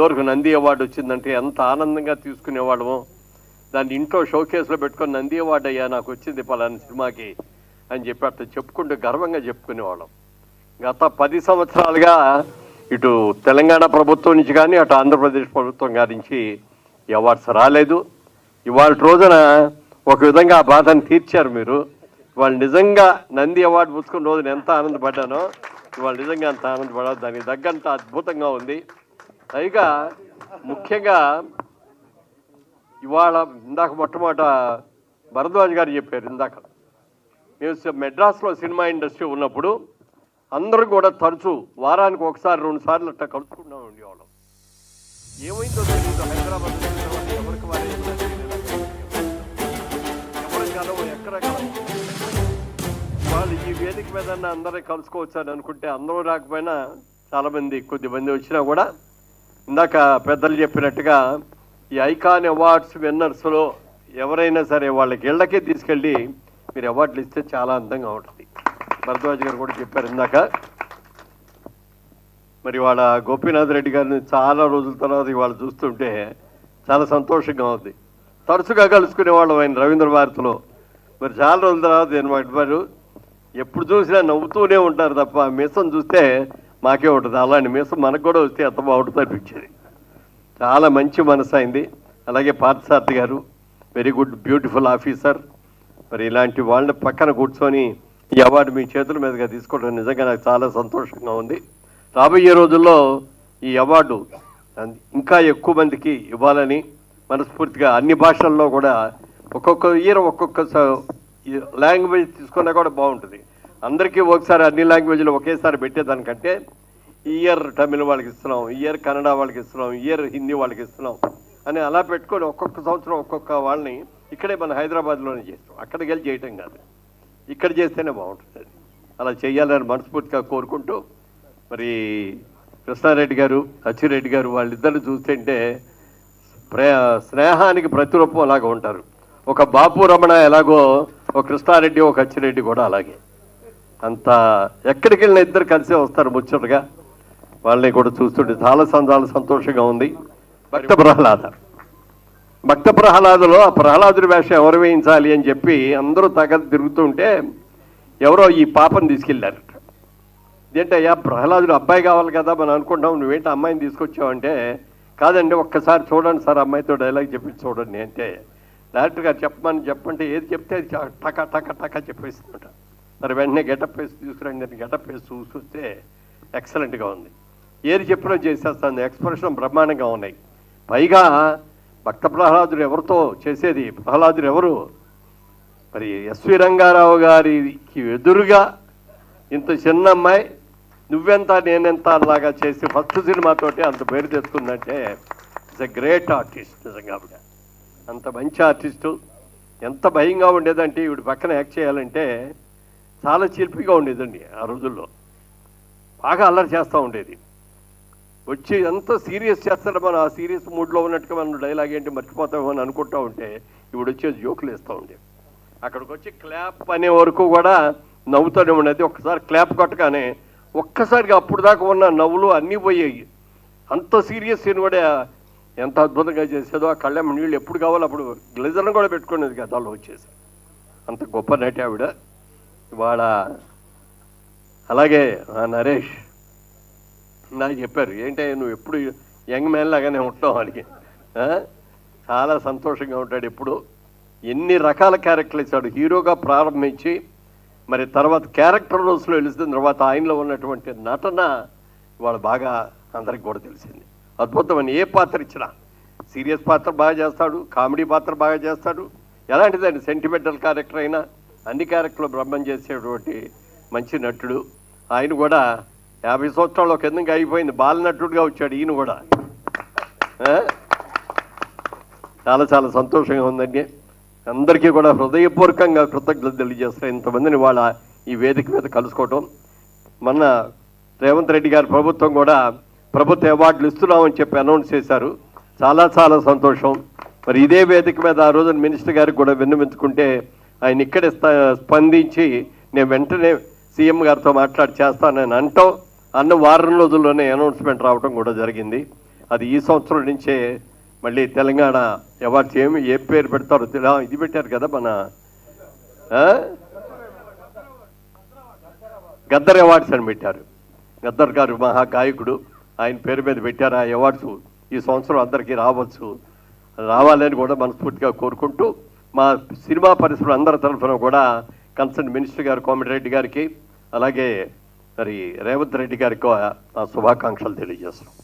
ఇదివరకు నంది అవార్డు వచ్చిందంటే ఎంత ఆనందంగా తీసుకునేవాళ్ళము. దాన్ని ఇంట్లో షోకేస్లో పెట్టుకొని నంది అవార్డు అయ్యా నాకు వచ్చింది పలానా సినిమాకి అని చెప్పి అట్లా చెప్పుకుంటూ గర్వంగా చెప్పుకునేవాళ్ళం. గత 10 సంవత్సరాలుగా ఇటు తెలంగాణ ప్రభుత్వం నుంచి కానీ అటు ఆంధ్రప్రదేశ్ ప్రభుత్వం గారి నుంచి అవార్డ్స్ రాలేదు. ఇవాళ రోజున ఒక విధంగా ఆ బాధను తీర్చారు మీరు. ఇవాళ నిజంగా నంది అవార్డు పుచ్చుకున్న రోజున ఎంత ఆనందపడ్డానో ఇవాళ నిజంగా అంత ఆనందపడాలి. దానికి తగ్గంత అద్భుతంగా ఉంది. పైగా ముఖ్యంగా ఇవాళ ఇందాక మొట్టమొదట భరద్వాజ్ గారు చెప్పారు, ఇందాక మేము మెడ్రాస్లో సినిమా ఇండస్ట్రీ ఉన్నప్పుడు అందరూ కూడా తరచూ వారానికి 1-2 సార్లు అట్లా కలుసుకుంటాం ఉండేవాళ్ళం. ఏమైందో తెలియదు హైదరాబాద్ ఎవరికి ఎవరు కలవు ఎక్కడ కలవు. వాళ్ళు ఈ వేదిక మీద అందరూ కలుసుకోవచ్చు అని అనుకుంటే అందరూ రాకపోయినా చాలామంది కొద్దిమంది వచ్చినా కూడా ఇందాక పెద్దలు చెప్పినట్టుగా ఈ ఐకాన్ అవార్డ్స్ విన్నర్స్లో ఎవరైనా సరే వాళ్ళకి ఇళ్ళకే తీసుకెళ్ళి మీరు అవార్డులు ఇస్తే చాలా అందంగా ఉంటుంది. భరద్వాజ్ గారు కూడా చెప్పారు ఇందాక. మరి వాళ్ళ గోపీనాథ్ రెడ్డి గారిని చాలా రోజుల తర్వాత ఇవాళ చూస్తుంటే చాలా సంతోషంగా ఉంది. తరచుగా కలుసుకునేవాళ్ళం ఆయన రవీంద్ర భారతిలో. మరి చాలా రోజుల తర్వాత ఏమన్నారు, ఎప్పుడు చూసినా నవ్వుతూనే ఉంటారు తప్ప మీసం చూస్తే మాకే ఉంటుంది. అలాంటి మీసం మనకు కూడా వస్తే ఎంత బాగుంటుంది అనిపించేది. చాలా మంచి మనసు అయింది. అలాగే పార్థసారథి గారు వెరీ గుడ్ బ్యూటిఫుల్ ఆఫీసర్. మరి ఇలాంటి వాళ్ళని పక్కన కూర్చొని ఈ అవార్డు మీ చేతుల మీదుగా తీసుకోవడం నిజంగా నాకు చాలా సంతోషంగా ఉంది. రాబోయే రోజుల్లో ఈ అవార్డు ఇంకా ఎక్కువ మందికి ఇవ్వాలని మనస్ఫూర్తిగా అన్ని భాషల్లో కూడా ఒక్కొక్క ఇయర్ ఒక్కొక్క లాంగ్వేజ్ తీసుకున్నా కూడా బాగుంటుంది. అందరికీ ఒకసారి అన్ని లాంగ్వేజ్లు ఒకేసారి పెట్టేదానికంటే ఇయర్ తమిళ వాళ్ళకి ఇస్తున్నాం, ఇయర్ కన్నడ వాళ్ళకి ఇస్తున్నాం, ఇయర్ హిందీ వాళ్ళకి ఇస్తున్నాం అని అలా పెట్టుకొని ఒక్కొక్క సంవత్సరం ఒక్కొక్క వాళ్ళని ఇక్కడే మన హైదరాబాద్లోనే చేస్తాం. అక్కడికి వెళ్ళి చేయటం కాదు, ఇక్కడ చేస్తేనే బాగుంటుంది. అలా చేయాలని మనస్ఫూర్తిగా కోరుకుంటూ మరి కృష్ణారెడ్డి గారు అచ్చిరెడ్డి గారు వాళ్ళిద్దరిని చూస్తుంటే స్నేహానికి ప్రతిరూపం అలాగ ఉంటారు. ఒక బాపు రమణ ఎలాగో ఒక కృష్ణారెడ్డి ఒక అచ్చిరెడ్డి కూడా అలాగే. అంత ఎక్కడికి వెళ్ళిన ఇద్దరు కలిసే వస్తారు ముచ్చటగా. వాళ్ళని కూడా చూస్తుంటే చాలా సంతోషంగా ఉంది. భక్త ప్రహ్లాదులో ఆ ప్రహ్లాదుడి వేషం ఎవరు వేయించాలి అని చెప్పి అందరూ తిరుగుతుంటే ఎవరో ఈ పాపను తీసుకెళ్ళారు. ఇదేంటి అయ్యా ప్రహ్లాదుడు అబ్బాయి కావాలి కదా మనం అనుకుంటాం, నువ్వేంటి అమ్మాయిని తీసుకొచ్చావంటే కాదండి ఒక్కసారి చూడండి సార్ అమ్మాయితో డైలాగ్ చెప్పి చూడండి అంటే డైరెక్టర్ గారు చెప్పంటే ఏది చెప్తే టక టక టక చెప్పేస్తుంట. మరి వెంటనే గెటప్ వేసి తీసుకురండి అని గెటప్ వేసి చూస్తే ఎక్సలెంట్గా ఉంది. ఏది చెప్పినా చేసేస్తుంది. ఎక్స్ప్రెషన్ బ్రహ్మాండంగా ఉన్నాయి. పైగా భక్త ప్రహ్లాదుడు ఎవరితో చేసేది, ప్రహ్లాదుడు ఎవరు మరి ఎస్వి రంగారావు గారికి ఎదురుగా ఇంత చిన్న అమ్మాయి నువ్వెంత నేనెంత అలాగా చేసి ఫస్ట్ సినిమాతోటి అంత పేరు తెచ్చుకుందంటే ఇట్స్ ఎ గ్రేట్ ఆర్టిస్ట్. నిజంగా ఆవిడ అంత మంచి ఆర్టిస్టు. ఎంత భయంగా ఉండేదంటే ఈవిడ పక్కన యాక్ట్ చేయాలంటే చాలా చిలిపిగా ఉండేదండి. ఆ రోజుల్లో బాగా అల్లరి చేస్తూ ఉండేది. వచ్చి ఎంత సీరియస్ చేస్తాడో మనం ఆ సీరియస్ మూడ్లో ఉన్నట్టుగా మనం డైలాగ్ ఏంటి మర్చిపోతామని అనుకుంటూ ఉంటే ఇవిడ వచ్చేది జోకులు వేస్తూ ఉండేది. అక్కడికి వచ్చి క్లాప్ అనే వరకు కూడా నవ్వుతూనే ఉండేది. ఒక్కసారి క్లాప్ కొట్టగానే ఒక్కసారిగా అప్పుడు దాకా ఉన్న నవ్వులు అన్నీ పోయాయి. అంత సీరియస్ సీన్ కూడా ఎంత అద్భుతంగా చేసేదో. ఆ కళ్ళెమ్మ నీళ్ళు ఎప్పుడు కావాలో అప్పుడు గ్లెజర్ను కూడా పెట్టుకునేది కదా అలా వచ్చేసి. అంత గొప్ప నటి ఆవిడ. ఇవాళ అలాగే నరేష్ నాకు చెప్పారు ఏంటి నువ్వు ఎప్పుడు యంగ్ మ్యాన్ లాగానే ఉంటావు అని. చాలా సంతోషంగా ఉంటాడు ఎప్పుడు. ఎన్ని రకాల క్యారెక్టర్లు ఇచ్చాడు. హీరోగా ప్రారంభించి మరి తర్వాత క్యారెక్టర్ రోల్స్లో వెళుతున్న తర్వాత ఆయనలో ఉన్నటువంటి నటన ఇవాళ బాగా అందరికి కూడా తెలిసింది. అద్భుతమైన ఏ పాత్ర ఇచ్చినా సీరియస్ పాత్ర బాగా చేస్తాడు, కామెడీ పాత్ర బాగా చేస్తాడు. ఎలాంటిదండి సెంటిమెంటల్ క్యారెక్టర్ అయినా అన్ని క్యారెక్టర్లు బ్రహ్మం చేసేటువంటి మంచి నటుడు. ఆయన కూడా 50 సంవత్సరాలు కిందకి అయిపోయింది, బాలనటుడుగా వచ్చాడు ఈయన కూడా. చాలా సంతోషంగా ఉందండి. అందరికీ కూడా హృదయపూర్వకంగా కృతజ్ఞతలు తెలియజేస్తారు. ఇంతమందిని వాళ్ళ ఈ వేదిక మీద కలుసుకోవటం. మొన్న రేవంత్ రెడ్డి గారి ప్రభుత్వం కూడా ప్రభుత్వ అవార్డులు ఇస్తున్నామని చెప్పి అనౌన్స్ చేశారు. చాలా సంతోషం. మరి ఇదే వేదిక మీద ఆ రోజున మినిస్టర్ గారికి కూడా విన్నవించుకుంటే ఆయన ఇక్కడే స్పందించి నేను వెంటనే సీఎం గారితో మాట్లాడి చేస్తానని అన్న వారం రోజుల్లోనే అనౌన్స్మెంట్ రావడం కూడా జరిగింది. అది ఈ సంవత్సరం నుంచే మళ్ళీ తెలంగాణ అవార్డ్స్ ఏ పేరు పెడతారో ఇది పెట్టారు కదా మన గద్దర్ అవార్డ్స్ అని పెట్టారు. గద్దర్ గారు మహాగాయకుడు, ఆయన పేరు మీద పెట్టారు ఆ అవార్డ్స్. ఈ సంవత్సరం అందరికీ రావాలని కూడా మనస్ఫూర్తిగా కోరుకుంటూ మా సినిమా పరిశ్రమ అందరి తరఫున కూడా కన్సర్న్ మినిస్టర్ గారు కోమటిరెడ్డి గారికి అలాగే మరి రేవంత్ రెడ్డి గారికి శుభాకాంక్షలు తెలియజేస్తున్నాం.